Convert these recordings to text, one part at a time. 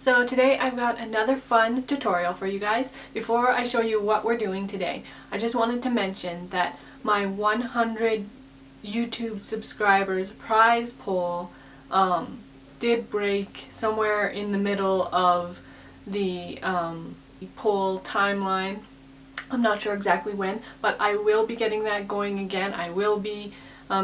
So today I've got another fun tutorial for you guys. Before I show you what we're doing today, I just wanted to mention that my 100 YouTube subscribers prize poll did break somewhere in the middle of the poll timeline. I'm not sure exactly when, but I will be getting that going again. I will be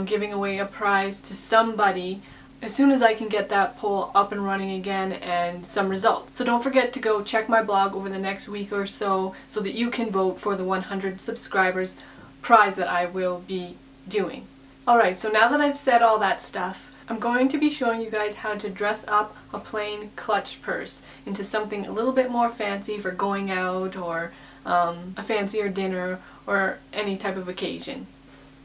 giving away a prize to somebody as soon as I can get that poll up and running again and some results. So don't forget to go check my blog over the next week or so that you can vote for the 100 subscribers prize that I will be doing. Alright, so now that I've said all that stuff, I'm going to be showing you guys how to dress up a plain clutch purse into something a little bit more fancy for going out or a fancier dinner or any type of occasion.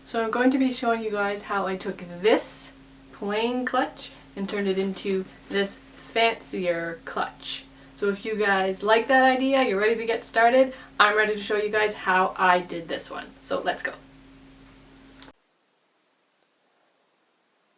So I'm going to be showing you guys how I took this plain clutch and turned it into this fancier clutch. So if you guys like that idea, you're ready to get started, I'm ready to show you guys how I did this one. So let's go.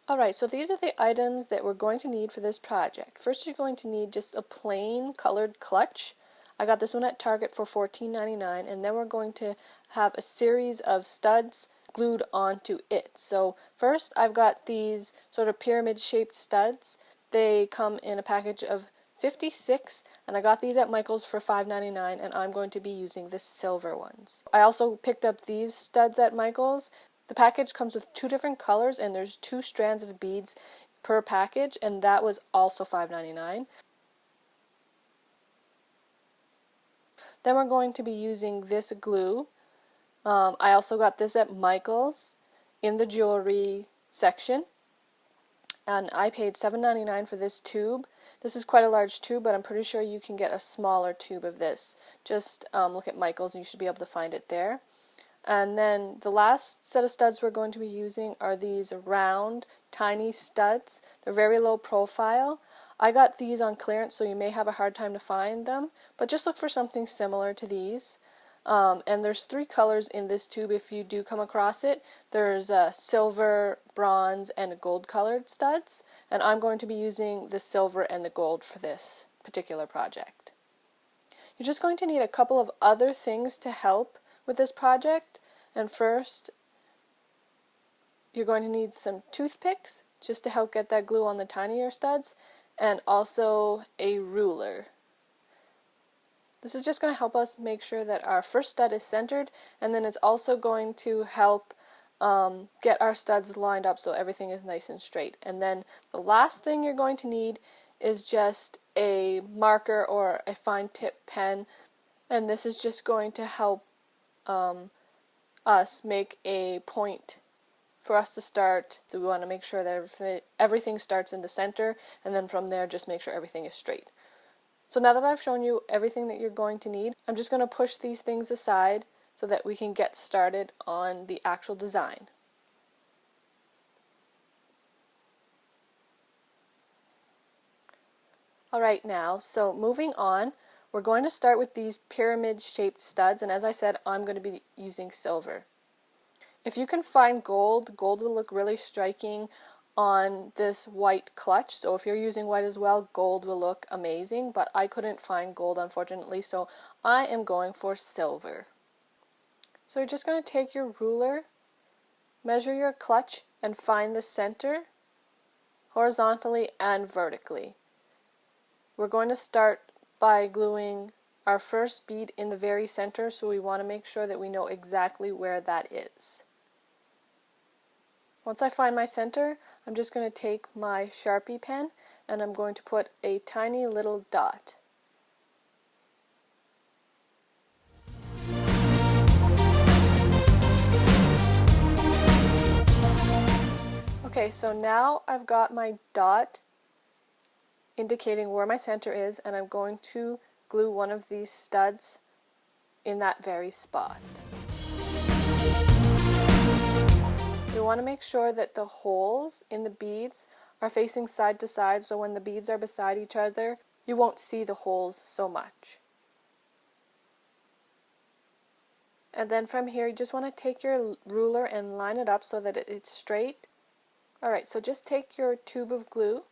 Alright, so these are the items that we're going to need for this project. First you're going to need just a plain colored clutch. I got this one at Target for $14.99, and then we're going to have a series of studs glued onto it. So first I've got these sort of pyramid shaped studs. They come in a package of 56, and I got these at Michael's for $5.99, and I'm going to be using the silver ones. I also picked up these studs at Michael's. The package comes with 2 different colors, and there's 2 strands of beads per package, and that was also $5.99. Then we're going to be using this glue. I also got this at Michael's in the jewelry section, and I paid $7.99 for this tube. This is quite a large tube, but I'm pretty sure you can get a smaller tube of this. Just look at Michael's and you should be able to find it there. And then the last set of studs we're going to be using are these round, tiny studs. They're very low profile. I got these on clearance, so you may have a hard time to find them, but just look for something similar to these. And there's 3 colors in this tube if you do come across it. There's silver, bronze, and gold colored studs, and I'm going to be using the silver and the gold for this particular project. You're just going to need a couple of other things to help with this project, and first you're going to need some toothpicks just to help get that glue on the tinier studs, and also a ruler. This is just going to help us make sure that our first stud is centered, and then it's also going to help get our studs lined up so everything is nice and straight. And then the last thing you're going to need is just a marker or a fine tip pen, and this is just going to help us make a point for us to start. So we want to make sure that everything starts in the center, and then from there just make sure everything is straight. So now that I've shown you everything that you're going to need, I'm just going to push these things aside so that we can get started on the actual design. Alright, now, so moving on, we're going to start with these pyramid shaped studs, and as I said, I'm going to be using silver. If you can find gold, gold will look really striking on this white clutch, so if you're using white as well, gold will look amazing, but I couldn't find gold unfortunately, so I am going for silver. So you're just going to take your ruler, measure your clutch, and find the center horizontally and vertically. We're going to start by gluing our first bead in the very center, so we want to make sure that we know exactly where that is. Once I find my center, I'm just going to take my Sharpie pen and I'm going to put a tiny little dot. Okay, so now I've got my dot indicating where my center is, and I'm going to glue one of these studs in that very spot. We want to make sure that the holes in the beads are facing side to side, so when the beads are beside each other, you won't see the holes so much. And then from here, you just want to take your ruler and line it up so that it's straight. Alright, so just take your tube of glue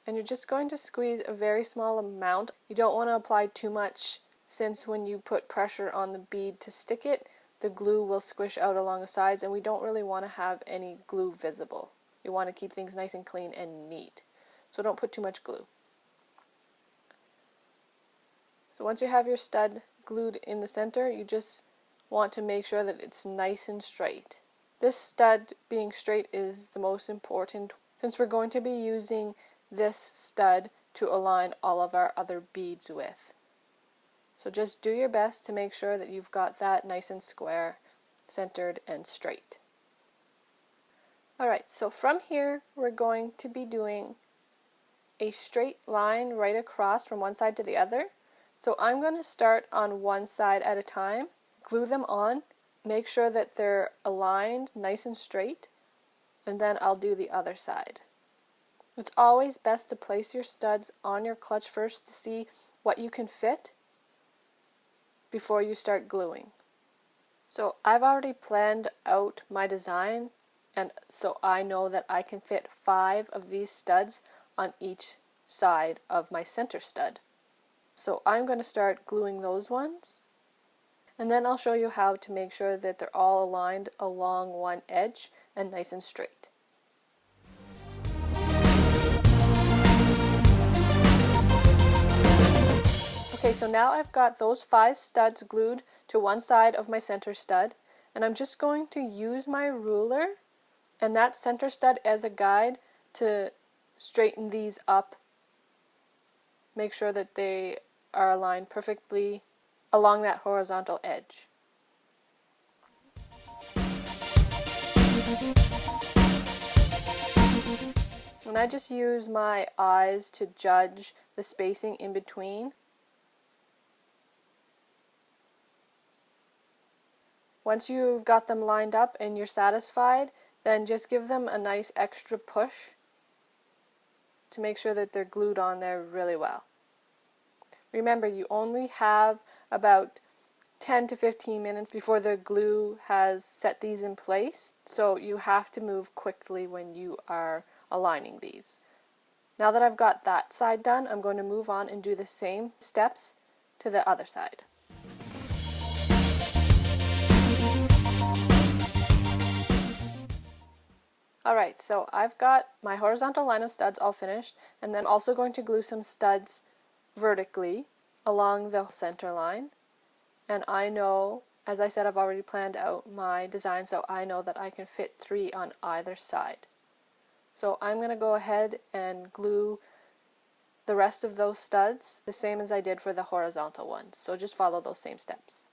And you're just going to squeeze a very small amount. You don't want to apply too much, since when you put pressure on the bead to stick it, the glue will squish out along the sides, and we don't really want to have any glue visible. You want to keep things nice and clean and neat. So don't put too much glue. So once you have your stud glued in the center, you just want to make sure that it's nice and straight. This stud being straight is the most important, since we're going to be using this stud to align all of our other beads with. So just do your best to make sure that you've got that nice and square, centered and straight. Alright, so from here we're going to be doing a straight line right across from one side to the other. So I'm going to start on one side at a time, glue them on, make sure that they're aligned nice and straight, and then I'll do the other side. It's always best to place your studs on your clutch first to see what you can fit before you start gluing. So I've already planned out my design, and so I know that I can fit 5 of these studs on each side of my center stud. So I'm going to start gluing those ones, and then I'll show you how to make sure that they're all aligned along one edge and nice and straight. Okay, so now I've got those 5 studs glued to one side of my center stud, and I'm just going to use my ruler and that center stud as a guide to straighten these up. Make sure that they are aligned perfectly along that horizontal edge. And I just use my eyes to judge the spacing in between. Once you've got them lined up and you're satisfied, then just give them a nice extra push to make sure that they're glued on there really well. Remember, you only have about 10 to 15 minutes before the glue has set these in place, so you have to move quickly when you are aligning these. Now that I've got that side done, I'm going to move on and do the same steps to the other side. Alright, so I've got my horizontal line of studs all finished, and then I'm also going to glue some studs vertically along the center line. And I know, as I said, I've already planned out my design, so I know that I can fit 3 on either side. So I'm going to go ahead and glue the rest of those studs the same as I did for the horizontal ones. So just follow those same steps.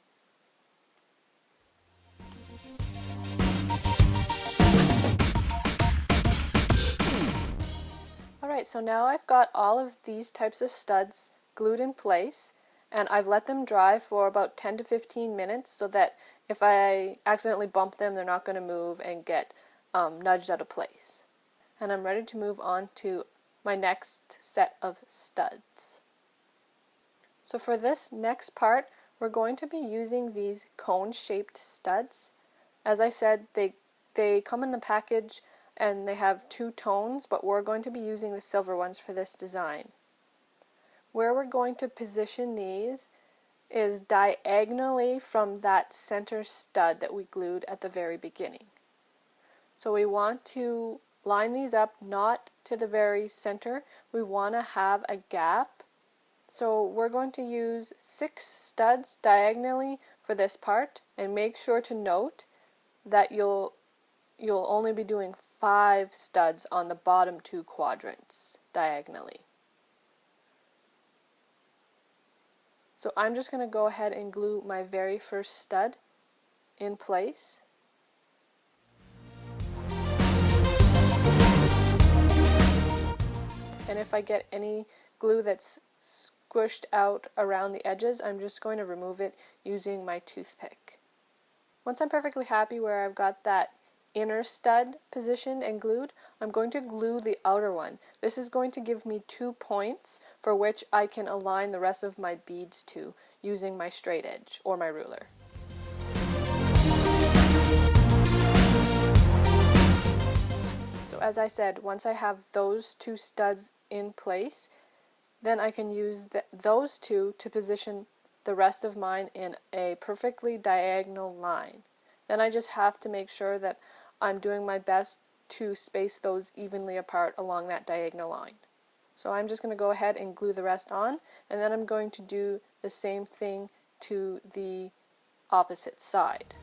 Alright, so now I've got all of these types of studs glued in place, and I've let them dry for about 10 to 15 minutes so that if I accidentally bump them, they're not going to move and get nudged out of place. And I'm ready to move on to my next set of studs. So for this next part, we're going to be using these cone-shaped studs. As I said, they come in the package and they have 2 tones, but we're going to be using the silver ones for this design. Where we're going to position these is diagonally from that center stud that we glued at the very beginning. So we want to line these up not to the very center, we want to have a gap. So we're going to use 6 studs diagonally for this part, and make sure to note that you'll only be doing 5 studs on the bottom 2 quadrants diagonally. So I'm just going to go ahead and glue my very first stud in place. And if I get any glue that's squished out around the edges, I'm just going to remove it using my toothpick. Once I'm perfectly happy where I've got that inner stud positioned and glued, I'm going to glue the outer one. This is going to give me 2 points for which I can align the rest of my beads to using my straight edge or my ruler. So as I said, once I have those 2 studs in place, then I can use those two to position the rest of mine in a perfectly diagonal line. Then I just have to make sure that I'm doing my best to space those evenly apart along that diagonal line. So I'm just going to go ahead and glue the rest on, and then I'm going to do the same thing to the opposite side.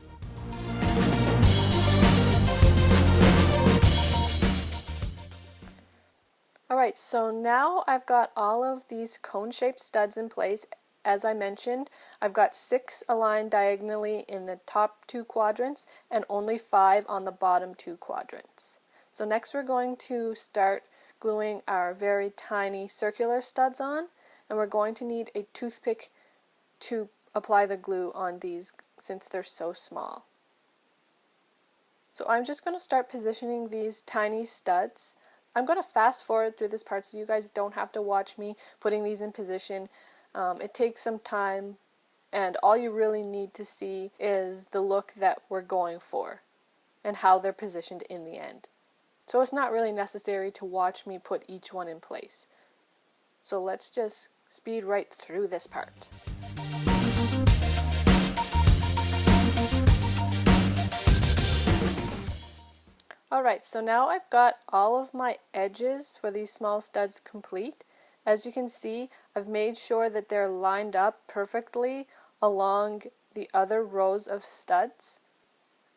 Alright, so now I've got all of these cone-shaped studs in place. As I mentioned, I've got 6 aligned diagonally in the top 2 quadrants and only 5 on the bottom 2 quadrants. So next we're going to start gluing our very tiny circular studs on, and we're going to need a toothpick to apply the glue on these since they're so small. So I'm just going to start positioning these tiny studs. I'm going to fast forward through this part so you guys don't have to watch me putting these in position. It takes some time, and all you really need to see is the look that we're going for and how they're positioned in the end. So it's not really necessary to watch me put each one in place. So let's just speed right through this part. Alright, so now I've got all of my edges for these small studs complete. As you can see, I've made sure that they're lined up perfectly along the other rows of studs.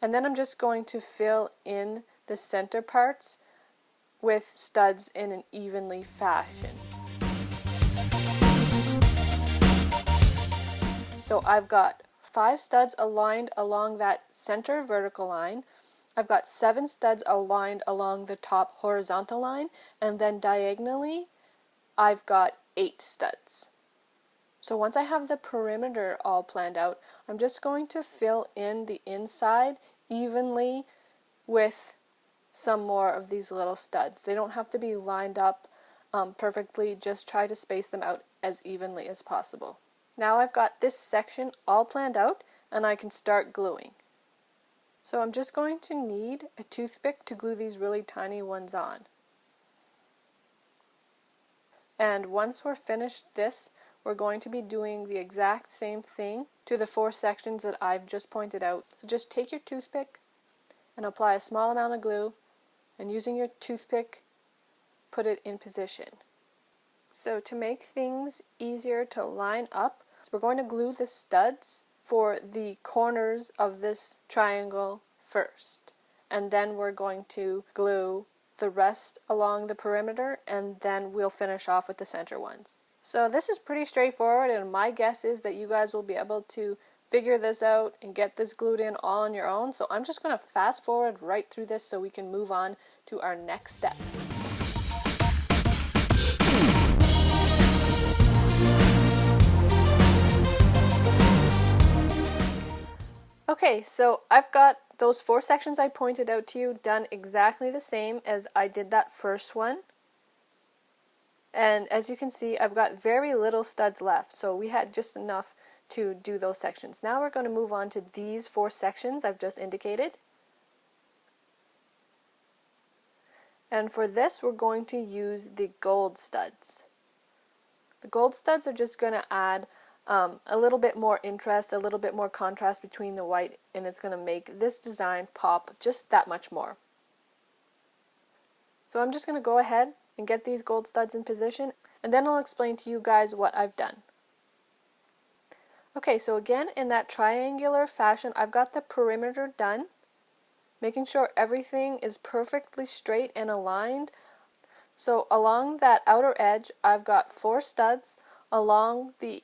And then I'm just going to fill in the center parts with studs in an evenly fashion. So I've got 5 studs aligned along that center vertical line. I've got 7 studs aligned along the top horizontal line, and then diagonally I've got 8 studs. So once I have the perimeter all planned out, I'm just going to fill in the inside evenly with some more of these little studs. They don't have to be lined up perfectly, just try to space them out as evenly as possible. Now I've got this section all planned out, and I can start gluing. So I'm just going to need a toothpick to glue these really tiny ones on. And once we're finished this, we're going to be doing the exact same thing to the 4 sections that I've just pointed out. So just take your toothpick and apply a small amount of glue, and using your toothpick, put it in position. So to make things easier to line up, we're going to glue the studs for the corners of this triangle first, and then we're going to glue the rest along the perimeter, and then we'll finish off with the center ones. So this is pretty straightforward, and my guess is that you guys will be able to figure this out and get this glued in all on your own. So I'm just going to fast forward right through this so we can move on to our next step. Okay, so I've got those 4 sections I pointed out to you done exactly the same as I did that first one. And as you can see, I've got very little studs left, so we had just enough to do those sections. Now we're going to move on to these 4 sections I've just indicated. And for this, we're going to use the gold studs. The gold studs are just going to add a little bit more interest, a little bit more contrast between the white, and it's going to make this design pop just that much more. So I'm just going to go ahead and get these gold studs in position, and then I'll explain to you guys what I've done. Okay, so again, in that triangular fashion, I've got the perimeter done, making sure everything is perfectly straight and aligned. So along that outer edge, I've got 4 studs. Along the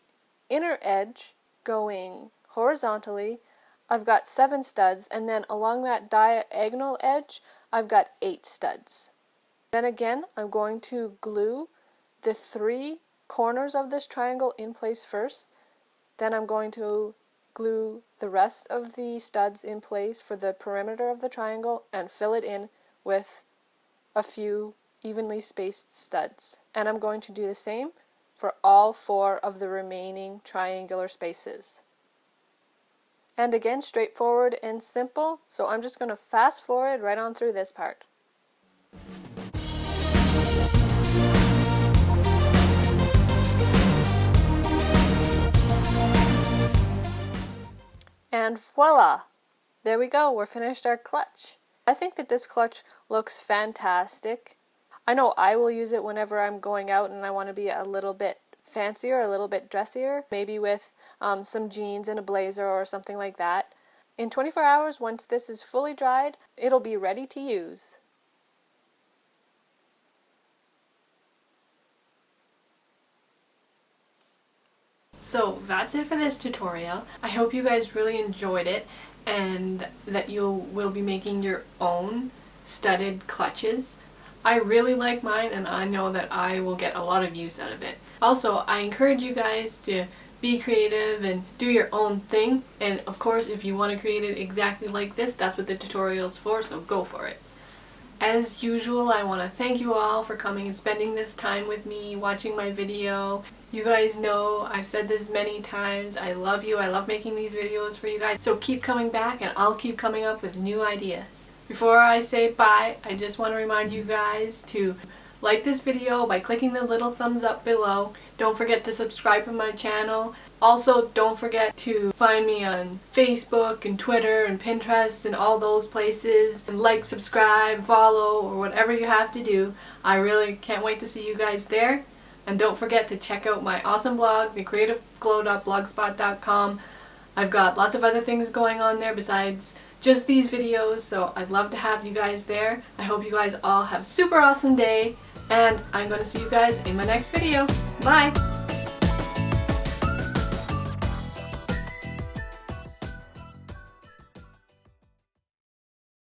inner edge, going horizontally, I've got 7 studs, and then along that diagonal edge, I've got 8 studs. Then again, I'm going to glue the 3 corners of this triangle in place first. Then I'm going to glue the rest of the studs in place for the perimeter of the triangle and fill it in with a few evenly spaced studs. And I'm going to do the same for all 4 of the remaining triangular spaces. And again, straightforward and simple, so I'm just going to fast forward right on through this part. And voila! There we go, we're finished our clutch. I think that this clutch looks fantastic. I know I will use it whenever I'm going out and I want to be a little bit fancier, a little bit dressier, maybe with some jeans and a blazer or something like that. In 24 hours, once this is fully dried, it'll be ready to use. So that's it for this tutorial. I hope you guys really enjoyed it and that you will be making your own studded clutches. I really like mine and I know that I will get a lot of use out of it. Also, I encourage you guys to be creative and do your own thing, and of course if you want to create it exactly like this, that's what the tutorial is for, so go for it. As usual, I want to thank you all for coming and spending this time with me, watching my video. You guys know, I've said this many times, I love you, I love making these videos for you guys, so keep coming back and I'll keep coming up with new ideas. Before I say bye, I just want to remind you guys to like this video by clicking the little thumbs up below. Don't forget to subscribe to my channel. Also, don't forget to find me on Facebook and Twitter and Pinterest and all those places. And like, subscribe, follow, or whatever you have to do. I really can't wait to see you guys there. And don't forget to check out my awesome blog, thecreativeglow.blogspot.com. I've got lots of other things going on there besides just these videos, so I'd love to have you guys there. I hope you guys all have a super awesome day, and I'm going to see you guys in my next video. Bye!